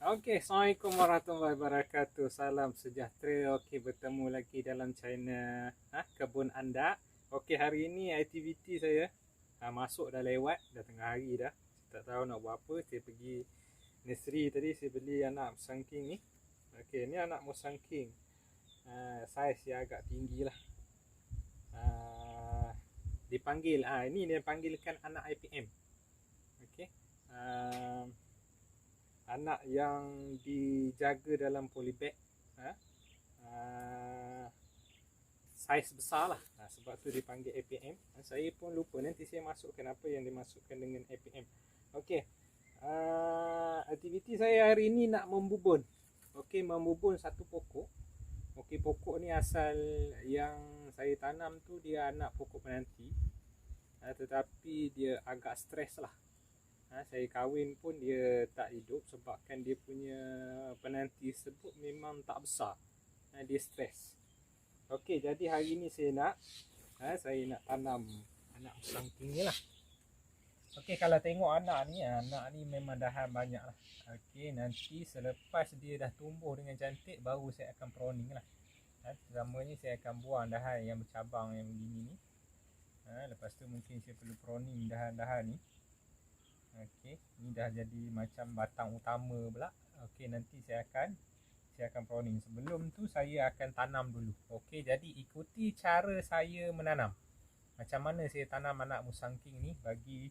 Okey, Assalamualaikum warahmatullahi wabarakatuh. Salam sejahtera. Okey, bertemu lagi dalam channel Kebun Anda. Okey, hari ini aktiviti saya masuk dah lewat, dah tengah hari dah. Tak tahu nak buat apa. Saya pergi nursery tadi, saya beli anak musang king ni. Okey, ni anak musang king. Saiz yang agak tinggi lah. Dipanggil, ini dia panggilkan anak IPM. Okey. Anak yang dijaga dalam polybag, saiz besar lah, sebab tu dipanggil APM. Saya pun lupa, nanti saya masukkan apa yang dimasukkan dengan APM. Okey, aktiviti saya hari ini nak membubun. Okey, membubun satu pokok. Okey, pokok ni asal yang saya tanam tu dia anak pokok penanti, tetapi dia agak stres lah. Saya kahwin pun dia tak hidup sebabkan dia punya penanti tersebut memang tak besar. Dia stres. Okey, jadi hari ni saya nak tanam anak musang king ni lah. Okey, kalau tengok anak ni memang dahan banyak lah. Okey, nanti selepas dia dah tumbuh dengan cantik baru saya akan proning lah. Pertamanya saya akan buang dahan yang bercabang yang begini ni. Lepas tu mungkin saya perlu proning dahan-dahan ni. Okey, ni dah jadi macam batang utama pula. Okey, nanti saya akan proning. Sebelum tu saya akan tanam dulu. Okey, jadi ikuti cara saya menanam. Macam mana saya tanam anak musang king ni bagi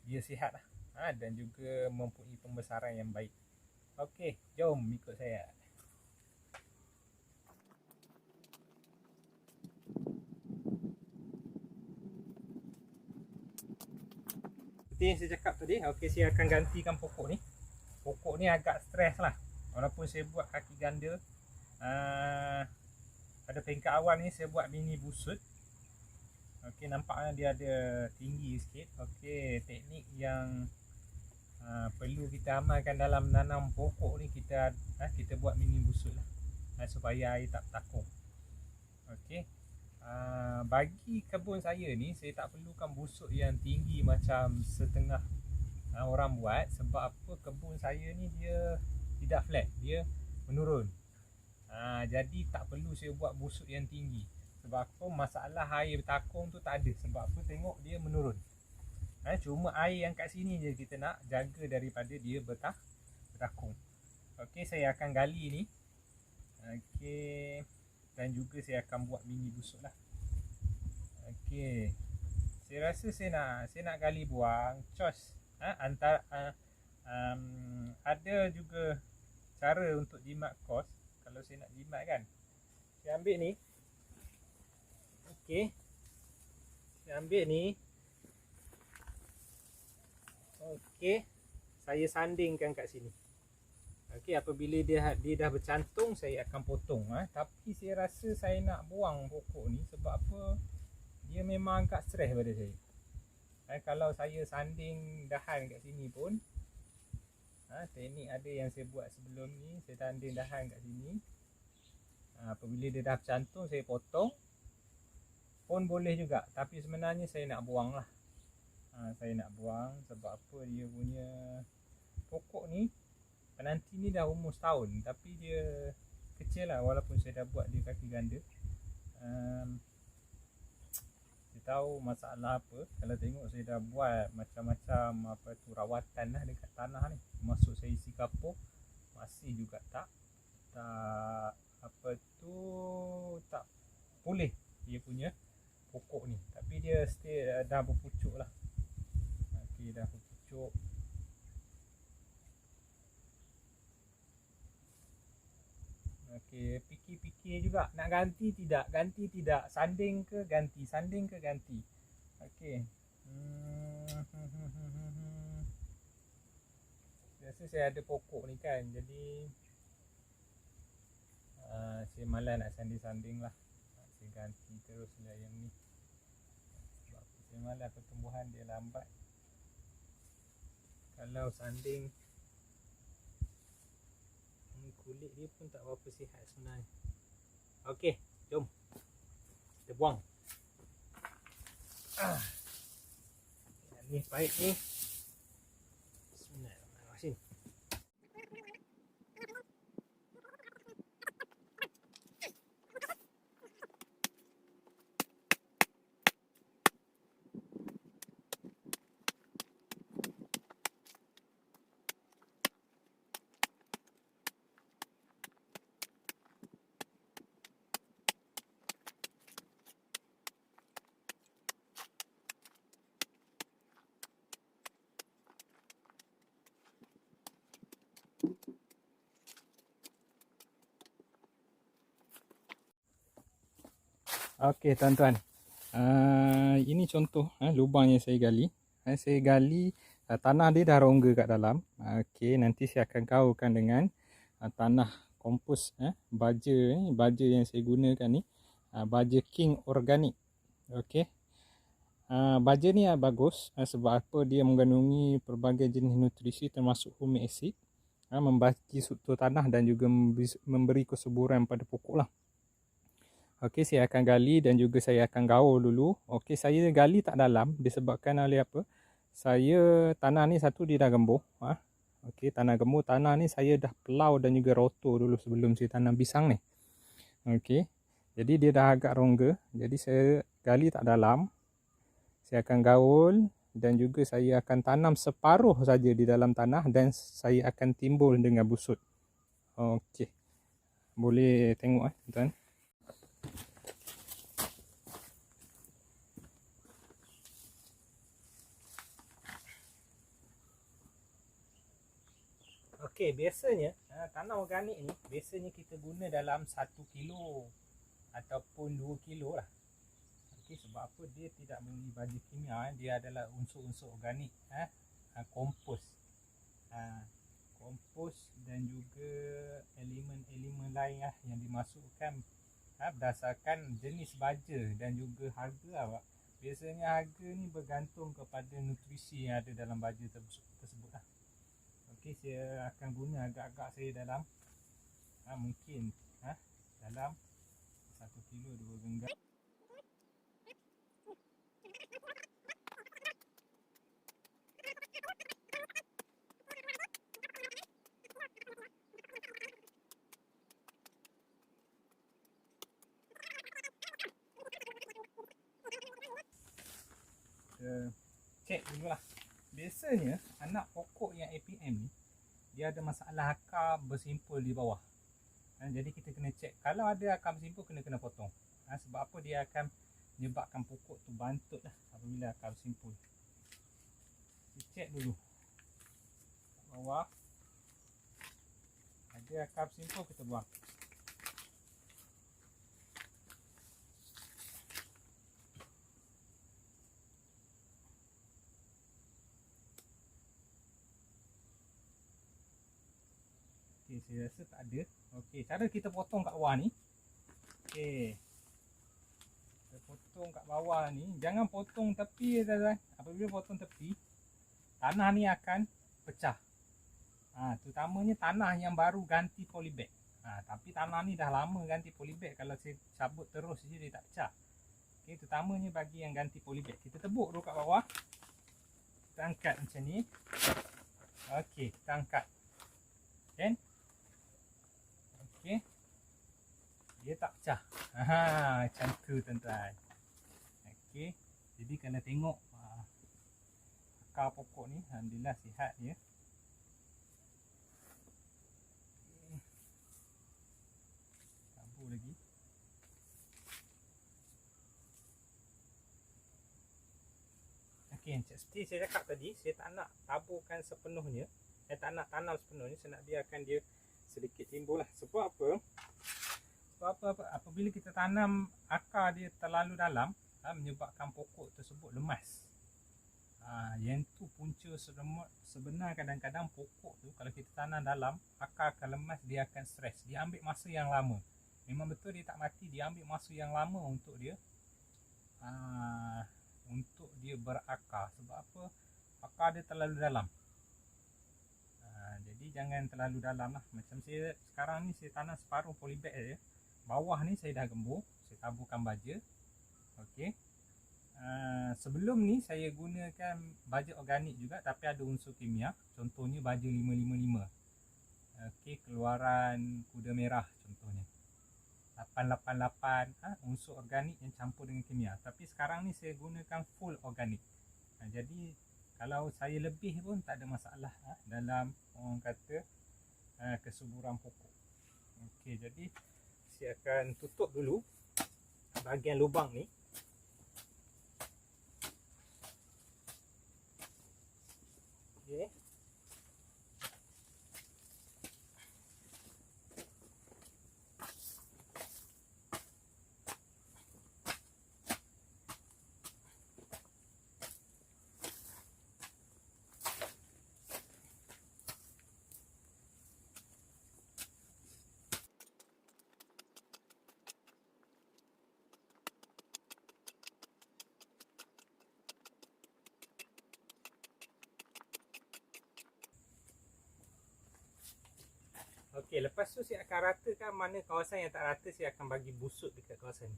dia sihat lah. Dan juga mempunyai pembesaran yang baik. Okey, jom ikut saya. Seperti yang saya cakap tadi, okey, saya akan gantikan pokok ni. Pokok ni agak stres lah. Walaupun saya buat kaki ganda, pada peringkat awal ni saya buat mini busut. Okey, nampaknya dia ada tinggi sikit. Okey, teknik yang perlu kita amalkan dalam menanam pokok ni, kita buat mini busut lah, supaya air tak takung. Okey, bagi kebun saya ni, saya tak perlukan busuk yang tinggi macam setengah orang buat. Sebab apa, kebun saya ni dia tidak flat, dia menurun. Jadi tak perlu saya buat busuk yang tinggi. Sebab apa, masalah air bertakung tu tak ada. Sebab apa, tengok dia menurun. Cuma air yang kat sini je kita nak jaga daripada dia bertakung. Okey, saya akan gali ni. Okey, dan juga saya akan buat mini busuk lah. Okey, saya rasa saya nak gali buang cos. Ada juga cara untuk jimat kos. Kalau saya nak jimat kan, saya ambil ni. Okey, saya ambil ni. Okey, saya sandingkan kat sini. Okey, apabila dia dah bercantung, saya akan potong. Tapi saya rasa saya nak buang pokok ni. Sebab apa, dia memang agak stres pada saya. Kalau saya sanding dahan kat sini pun, teknik ada yang saya buat sebelum ni, saya sanding dahan kat sini. Apabila dia dah bercantung, saya potong pun boleh juga. Tapi sebenarnya saya nak buang lah. Saya nak buang sebab apa, dia punya pokok ni, penanti ni dah umur setahun, tapi dia kecil lah. Walaupun saya dah buat dia kaki ganda. Saya tahu masalah apa, kalau tengok saya dah buat macam-macam rawatan lah dekat tanah ni. Masuk saya isi kapur, masih juga tak pulih dia punya pokok ni. Tapi dia still dah berpucuk lah. Okey, dah berpucuk. Okey, fikir-fikir juga nak ganti tidak, sanding ke ganti. Okey. Biasa saya ada pokok ni kan, jadi saya malas nak sanding lah. Saya ganti terus lah yang ni. Sebab saya malas, pertumbuhan dia lambat. Kalau sanding, kulit dia pun tak berapa sihat sebenarnya. Okey, jom kita buang. Ni paip ni. Bismillahirrahmanirrahim. Okey tuan-tuan. Ini contoh lubang yang saya gali. Saya gali tanah dia dah rongga kat dalam. Okey, nanti saya akan gaulkan dengan tanah kompos baja ni, baja yang saya gunakan ni baja King Organic. Okey. Baja ni bagus sebab apa, dia mengandungi pelbagai jenis nutrisi termasuk humic acid, membagi struktur tanah dan juga memberi kesuburan pada pokok lah. Okey, saya akan gali dan juga saya akan gaul dulu. Okey, saya gali tak dalam disebabkan oleh apa? Saya tanah ni satu dia dah gembur. Okey, tanah gembur. Tanah ni saya dah pelau dan juga rotor dulu sebelum saya tanam pisang ni. Okey. Jadi dia dah agak rongga. Jadi saya gali tak dalam. Saya akan gaul dan juga saya akan tanam separuh saja di dalam tanah dan saya akan timbul dengan busut. Okey. Boleh tengok tuan. Okey, biasanya tanah organik ni biasanya kita guna dalam 1 kilo ataupun 2 kilo lah. Okey, sebab apa? Dia tidak mengandungi baja kimia, dia adalah unsur-unsur organik, kompos. Kompos dan juga elemen-elemen lain yang dimasukkan berdasarkan jenis baja dan juga harga lah. Biasanya harga ni bergantung kepada nutrisi yang ada dalam baja tersebut lah. Okey, saya akan guna agak-agak saya dalam mungkin dalam 1 kilo 2 genggam. Cek dululah. Biasanya anak pokok yang APM ni dia ada masalah akar bersimpul di bawah. Jadi kita kena cek. Kalau ada akar bersimpul, kena potong. Sebab apa? Dia akan menyebabkan pokok tu bantut lah apabila akar bersimpul. Kita cek dulu bawah ada akar bersimpul, kita buang. Okey, saya rasa tak ada. Okey, cara kita potong kat bawah ni. Okey. Kita potong kat bawah ni, jangan potong tepi tuan-tuan. Apabila potong tepi, tanah ni akan pecah. Terutamanya tanah yang baru ganti polybag. Tapi tanah ni dah lama ganti polybag, kalau saya cabut terus je dia tak pecah. Okey, terutamanya bagi yang ganti polybag. Kita tebuk dulu kat bawah. Kita angkat macam ni. Okey, kita angkat. Kan? Okey. Dia tak pecah. Macam tu tuan-tuan. Okey. Jadi kalau tengok akar pokok ni, alhamdulillah sihat dia. Tabur lagi. Okey, seperti saya cakap tadi, saya tak nak taburkan sepenuhnya. Saya tak nak tanam sepenuhnya, saya nak biarkan dia sedikit timbul lah. Sebab apa? Sebab apa? Apabila kita tanam akar dia terlalu dalam, menyebabkan pokok tersebut lemas. Yang tu punca sebenar. Kadang-kadang pokok tu kalau kita tanam dalam, akar akan lemas, dia akan stres. Dia ambil masa yang lama. Memang betul dia tak mati, dia ambil masa yang lama untuk dia berakar. Sebab apa? Akar dia terlalu dalam. Jadi jangan terlalu dalam lah. Macam saya sekarang ni, saya tanam separuh polybag saja. Bawah ni saya dah gembur, saya taburkan baja. Okey. Sebelum ni saya gunakan baja organik juga, tapi ada unsur kimia. Contohnya baja 555. Okey, keluaran kuda merah contohnya. 888 unsur organik yang campur dengan kimia. Tapi sekarang ni saya gunakan full organik. Jadi kalau saya lebih pun tak ada masalah dalam orang kata kesuburan pokok. Okey, jadi saya akan tutup dulu bahagian lubang ni. Okey. Okey, lepas tu saya akan ratakan. Mana kawasan yang tak rata, saya akan bagi busuk dekat kawasan ni.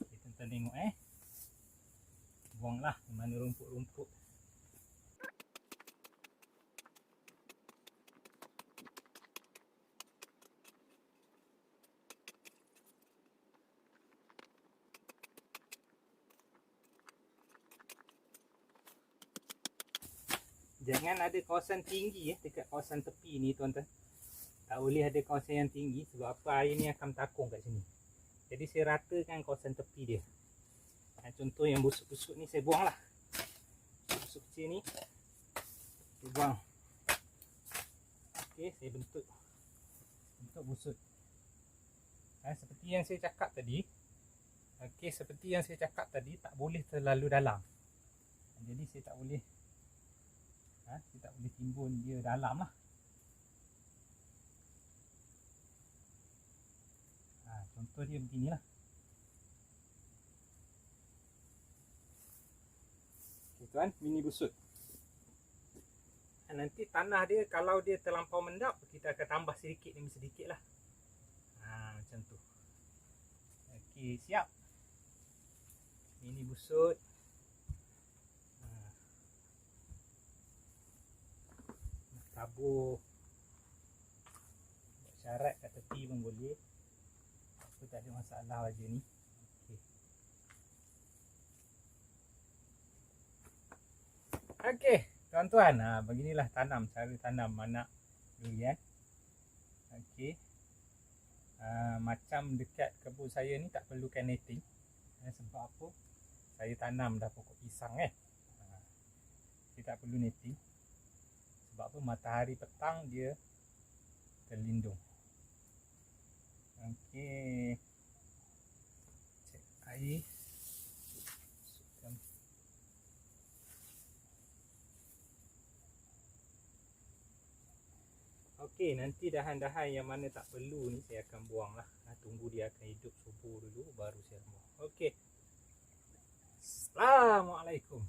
Okay, tuan-tuan tengok buanglah mana rumput-rumput. Jangan ada kawasan tinggi dekat kawasan tepi ni, tuan-tuan. Tak boleh ada kawasan yang tinggi sebab apa, air ni akan takung kat sini. Jadi saya ratakan kawasan tepi dia. Contoh yang busuk-busuk ni saya buang lah. Busuk kecil ni saya buang. Okey, saya bentuk busuk. Seperti yang saya cakap tadi. Okey, seperti yang saya cakap tadi, tak boleh terlalu dalam. Jadi saya tak boleh timbun dia dalam lah. Contoh dia beginilah. Okay, tuan, mini busut. Nanti tanah dia kalau dia terlampau mendap, kita akan tambah sedikit demi sedikit lah. Macam tu. Okey, siap. Mini busut. Tabur syarat kat tepi pun boleh. Apa, tak ada masalah aja ni. Okey. Okey, tuan-tuan, beginilah cara tanam anak durian. Okey. Macam dekat kebun saya ni tak perlukan netting. Sebab apa? Saya tanam dah pokok pisang Saya tak perlu netting. Sebab apa? Matahari petang dia terlindung. Okey. Cek air. Okey, nanti dahan-dahan yang mana tak perlu ni saya akan buang lah. Tunggu dia akan hidup subur dulu baru saya buang. Okey. Assalamualaikum.